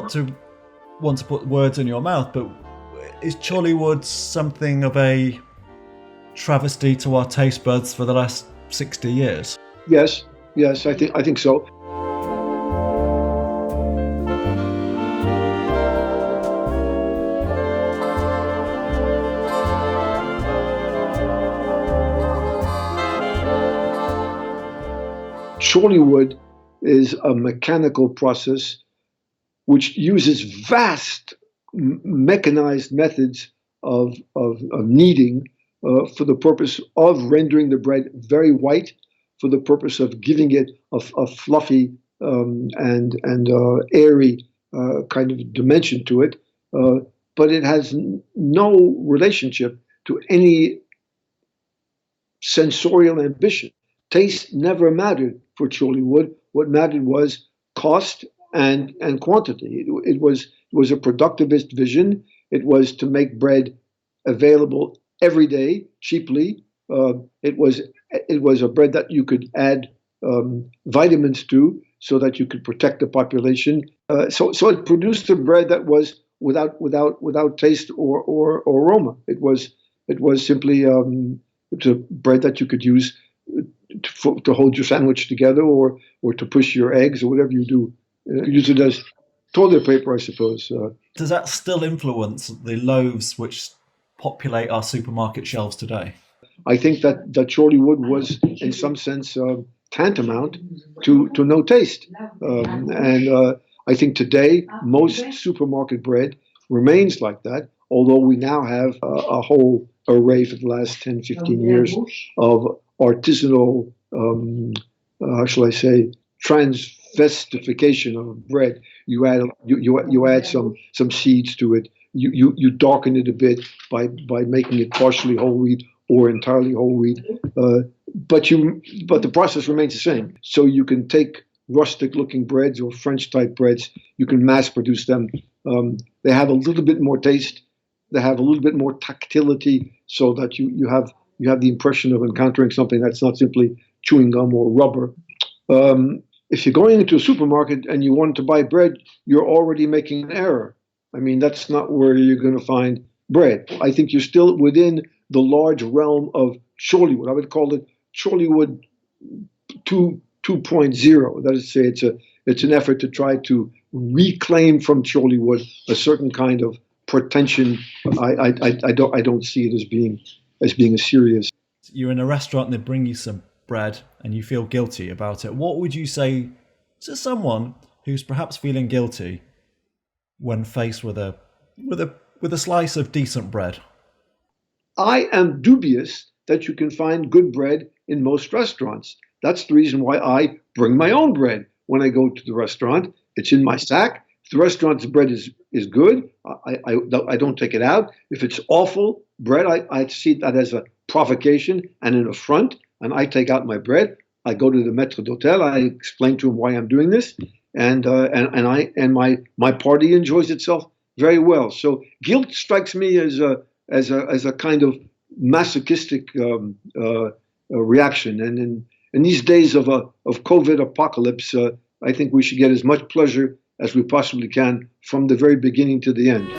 not to want to put words in your mouth, but is Chorleywood something of a travesty to our taste buds for the last 60 years? Yes, I think so. Chorleywood is a mechanical process which uses vast mechanized methods of kneading for the purpose of rendering the bread very white, for the purpose of giving it a fluffy and airy kind of dimension to it. But it has no relationship to any sensorial ambition. Taste never mattered for Chorleywood. What mattered was cost and quantity. It was a productivist vision. It was to make bread available every day, cheaply. It was a bread that you could add vitamins to, so that you could protect the population. So it produced a bread that was without taste or aroma. It was simply it's a bread that you could use to hold your sandwich together, or to push your eggs, or whatever you do. Use it as toilet paper, I suppose. Does that still influence the loaves which populate our supermarket shelves today? I think that Chorleywood was, in some sense, tantamount to no taste. And I think today, most supermarket bread remains like that, although we now have a whole array for the last 10, 15 years of artisanal, how shall I say, transvestification of bread. You add some seeds to it. You darken it a bit by making it partially whole wheat or entirely whole wheat. But the process remains the same. So you can take rustic looking breads or French type breads. You can mass produce them. They have a little bit more taste. They have a little bit more tactility, so that you have the impression of encountering something that's not simply chewing gum or rubber. If you're going into a supermarket and you want to buy bread, you're already making an error. I mean, that's not where you're going to find bread. I think you're still within the large realm of Chorleywood. I would call it Chorleywood 2.0. That is to say, it's an effort to try to reclaim from Chorleywood a certain kind of pretension. I don't see it as being a serious. You're in a restaurant and they bring you some bread and you feel guilty about it. What would you say to someone who's perhaps feeling guilty when faced with a slice of decent bread? I am dubious that you can find good bread in most restaurants. That's the reason why I bring my own bread when I go to the restaurant. It's in my sack. If the restaurant's bread is good, I don't take it out. If it's awful bread, I see that as a provocation and an affront, and I take out my bread. I go to the maître d'hôtel. I explain to him why I'm doing this, and my party enjoys itself very well. So guilt strikes me as a kind of masochistic reaction. And in these days of COVID apocalypse, I think we should get as much pleasure as we possibly can from the very beginning to the end.